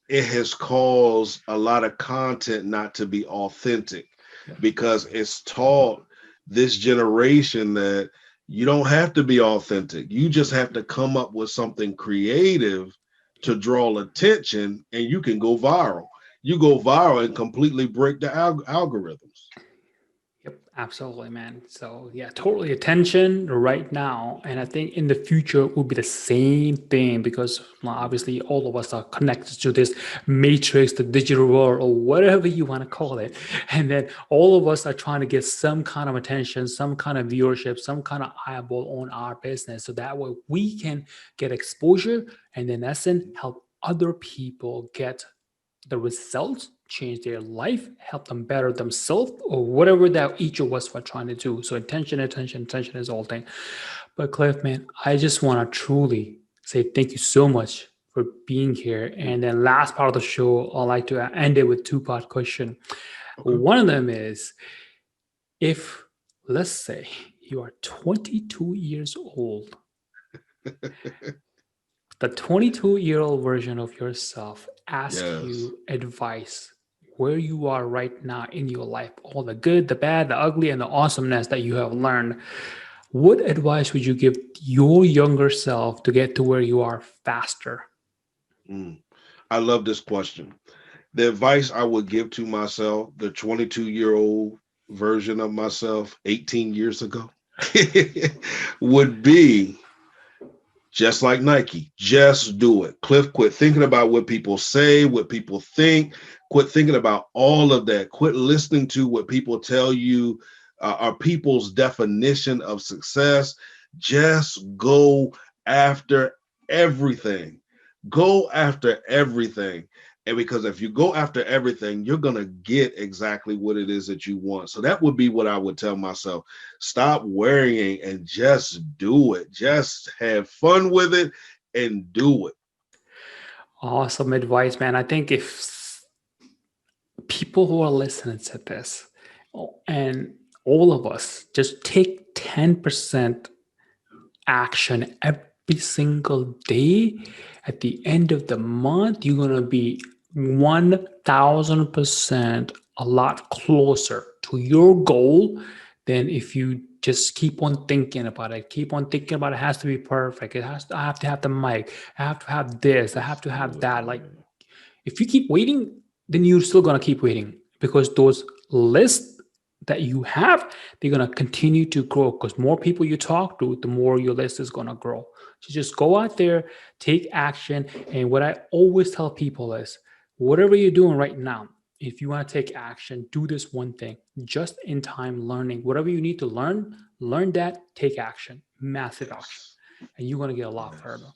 it has caused a lot of content not to be authentic, Yep. because it's taught this generation that you don't have to be authentic. You just have to come up with something creative to Yep. draw attention, and you can go viral. You go viral and completely break the algorithms. Yep, absolutely, man. So yeah, totally attention right now, and I think in the future it will be the same thing because well, obviously all of us are connected to this matrix, the digital world, or whatever you want to call it, Absolutely. and then all of us are trying to get some kind of attention, some kind of viewership, some kind of eyeball on our business, so that way we can get exposure, and then that's in help other people get the results, change their life, help them better themselves, or whatever that each of us were trying to do. So attention, attention, attention is all thing. But Cliff, man, I just want to truly say thank you so much for being here. Mm. And then last part of the show, I like to end it with two-part question. Okay. One of them is if let's say you are 22 years old, the 22-year-old version of yourself ask Yes. you advice where you are right now in your life, all the good, the bad, the ugly, and the awesomeness that you have learned, what advice would you give your younger self to get to where you are faster? Mm. I love this question. The advice I would give to myself, the 22-year-old version of myself 18 years ago, would be just like Nike, just do it. Cliff, quit thinking about what people say, what people think. Quit thinking about all of that. Quit listening to what people tell you are people's definition of success. Just go after everything. Go after everything. And because if you go after everything, you're going to get exactly what it is that you want. So that would be what I would tell myself. Stop worrying and just do it. Just have fun with it and do it. Awesome advice, man. I think if people who are listening to this and all of us just take 10% action every single day, at the end of the month, you're going to be 1000% a lot closer to your goal than if you just keep on thinking about it. Keep on thinking about it. It has to be perfect. It has to, I have to have the mic. I have to have this. I have to have that. Like, Absolutely. if you keep waiting, then you're still going to keep waiting because those lists that you have, they're going to continue to grow because more people you talk to, the more your list is going to grow. So just go out there, take action. And what I always tell people is whatever you're doing right now, if you want to take action, do this one thing just in time learning. Whatever you need to learn that, take action, massive action, Yes. and you're going to get a lot further. Yes.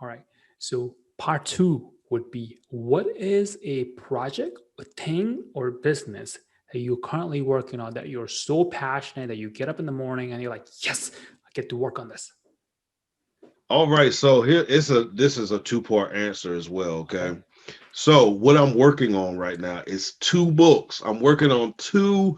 All right. So part two would be what is a project, a thing, or business that you're currently working on that you're so passionate that you get up in the morning and you're like, yes, I get to work on this. All right. So here it's a this is a two-part answer as well. Okay. Okay. So what I'm working on right now is two books. I'm working on two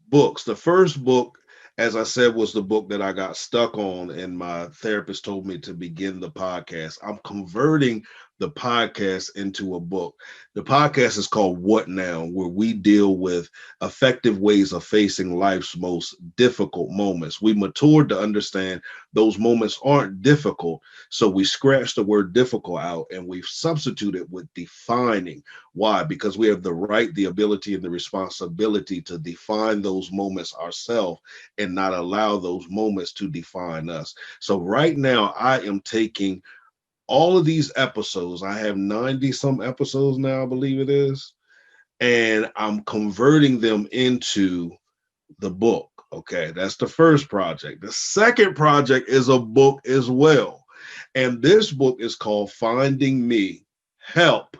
books. The first book, as I said, was the book that I got stuck on, and my therapist told me to begin the podcast. I'm converting the podcast into a book. The podcast is called What Now, where we deal with effective ways of facing life's most difficult moments. We matured to understand those moments aren't difficult. So we scratched the word difficult out and we've substituted with defining. Why? Because we have the right, the ability, and the responsibility to define those moments ourselves and not allow those moments to define us. So right now, I am taking all of these episodes. I have 90 some episodes now, I believe it is, and I'm converting them into the book. Okay, that's the first project. The second project is a book as well. And this book is called Finding Me. Help.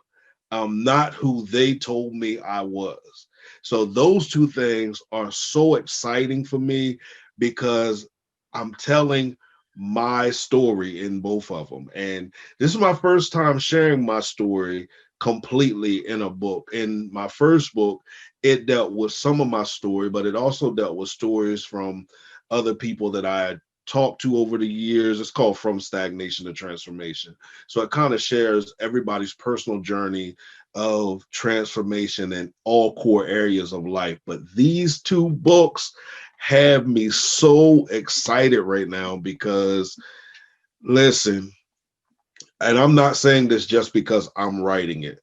I'm not who they told me I was. So those two things are so exciting for me because I'm telling my story in both of them. And this is my first time sharing my story completely in a book. In my first book, it dealt with some of my story, but it also dealt with stories from other people that I had talked to over the years. It's called From Stagnation to Transformation. So it kind of shares everybody's personal journey of transformation in all core areas of life. But these two books have me so excited right now because, listen, and I'm not saying this just because I'm writing it,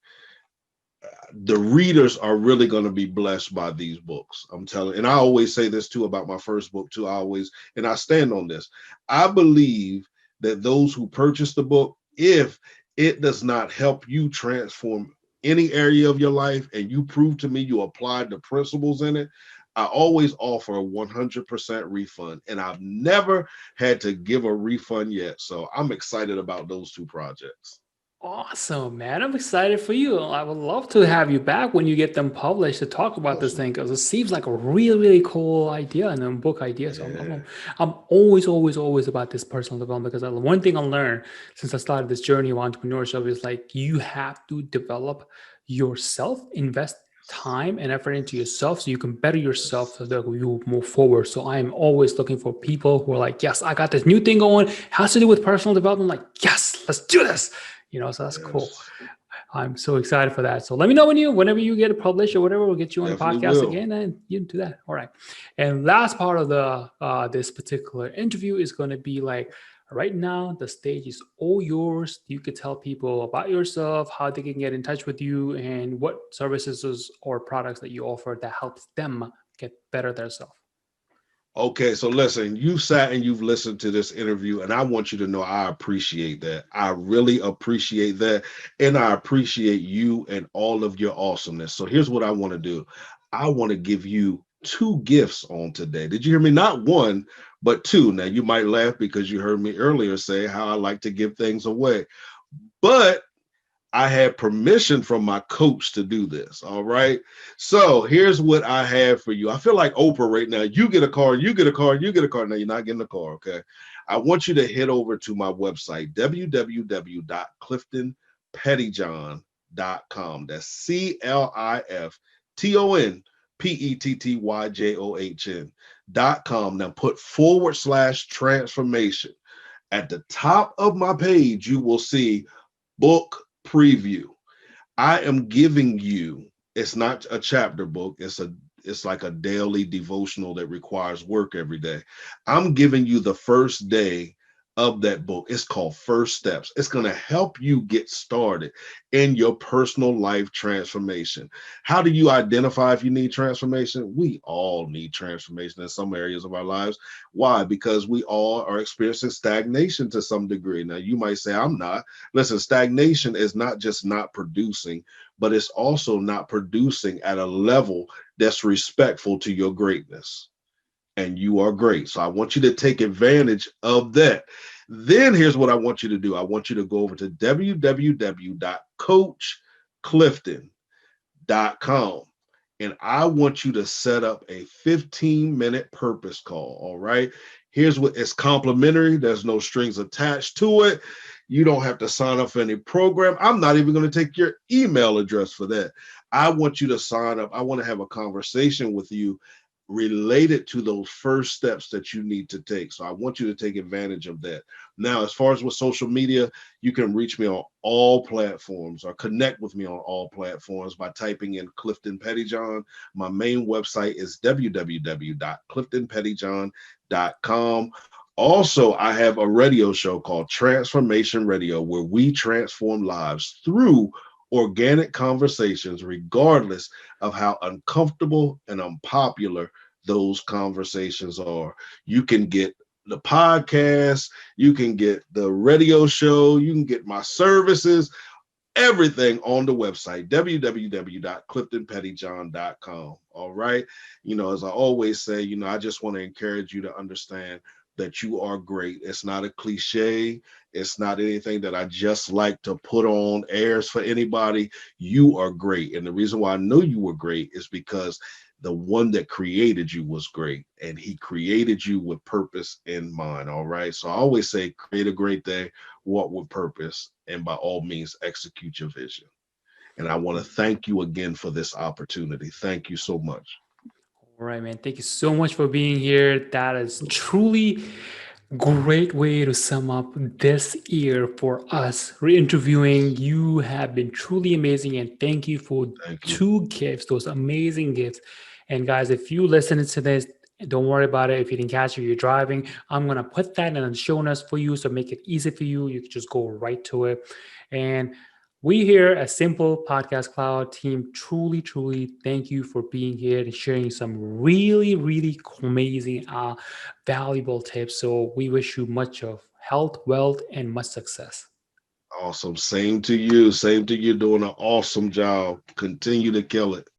the readers are really going to be blessed by these books. I'm telling, and I always say this too about my first book too. And I stand on this. I believe that those who purchase the book, if it does not help you transform any area of your life and you prove to me you applied the principles in it, I always offer a 100% refund. And I've never had to give a refund yet. So I'm excited about those two projects. Awesome, man. I'm excited for you. I would love to have you back when you get them published to talk about this Awesome. thing because it seems like a really, really cool idea and a book idea. So Yeah. I'm always, always, always about this personal development because one thing I learned since I started this journey of entrepreneurship is like you have to develop yourself, invest time and effort into yourself so you can better yourself Yes. so that you move forward. So I am always looking for people who are like, yes, I got this new thing going. Has to do with personal development. Like, yes, let's do this. So that's cool. Yes. I'm so excited for that. So let me know whenever you get it published or whatever, we'll get you on the Definitely podcast will. again and you do that. All right. And last part of the this particular interview is going to be like right now the stage is all yours. You could tell people about yourself, how they can get in touch with you, and what services or products that you offer that helps them get better themselves. Okay, so listen, you sat and you've listened to this interview, and I want you to know I appreciate that. I really appreciate that. And I appreciate you and all of your awesomeness. So here's what I want to do. I want to give you two gifts on today. Did you hear me? Not one, but two. Now, you might laugh because you heard me earlier say how I like to give things away, but I had permission from my coach to do this. All right. So here's what I have for you. I feel like Oprah right now. You get a car, you get a car, you get a car. Now you're not getting a car. Okay. I want you to head over to my website, www.cliftonpettyjohn.com. That's CLIFTONPETTYJOHN.com. Now put /transformation. At the top of my page, you will see book preview. I am giving you, it's not a chapter book, it's like a daily devotional that requires work every day. I'm giving you the first day of that book. It's called First Steps. It's going to help you get started in your personal life transformation. How do you identify if you need transformation? We all need transformation in some areas of our lives. Why? Because we all are experiencing stagnation to some degree. Now, you might say, I'm not. Listen, stagnation is not just not producing, but it's also not producing at a level that's respectful to your greatness. And you are great. So I want you to take advantage of that. Then here's what I want you to do. I want you to go over to www.coachclifton.com. And I want you to set up a 15-minute purpose call. All right. Here's what it's complimentary. There's no strings attached to it. You don't have to sign up for any program. I'm not even going to take your email address for that. I want you to sign up. I want to have a conversation with you related to those first steps that you need to take. So I want you to take advantage of that. Now, as far as with social media, you can reach me on all platforms or connect with me on all platforms by typing in Clifton Pettyjohn. My main website is www.cliftonpettyjohn.com. Also, I have a radio show called Transformation Radio, where we transform lives through organic conversations, regardless of how uncomfortable and unpopular those conversations are. You can get the podcast, you can get the radio show, you can get my services, everything on the website, www.cliftonpettyjohn.com. All right. As I always say, I just want to encourage you to understand that you are great. It's not a cliche. It's not anything that I just like to put on airs for anybody. You are great. And the reason why I know you were great is because the one that created you was great, and he created you with purpose in mind. All right. So I always say, create a great day, walk with purpose, and by all means, execute your vision. And I want to thank you again for this opportunity. Thank you so much. All right, man. Thank you so much for being here. That is truly great way to sum up this year for us. Re-interviewing, you have been truly amazing, and thank you for Thank you. two gifts, those amazing gifts. And guys, if you listen to this, don't worry about it. If you didn't catch it, you're driving. I'm gonna put that in the show notes for you, so make it easy for you. You can just go right to it. And we here at Simple Podcast Cloud team truly, truly thank you for being here and sharing some really, really amazing, valuable tips. So we wish you much of health, wealth, and much success. Awesome. Same to you. Same to you. Doing an awesome job. Continue to kill it.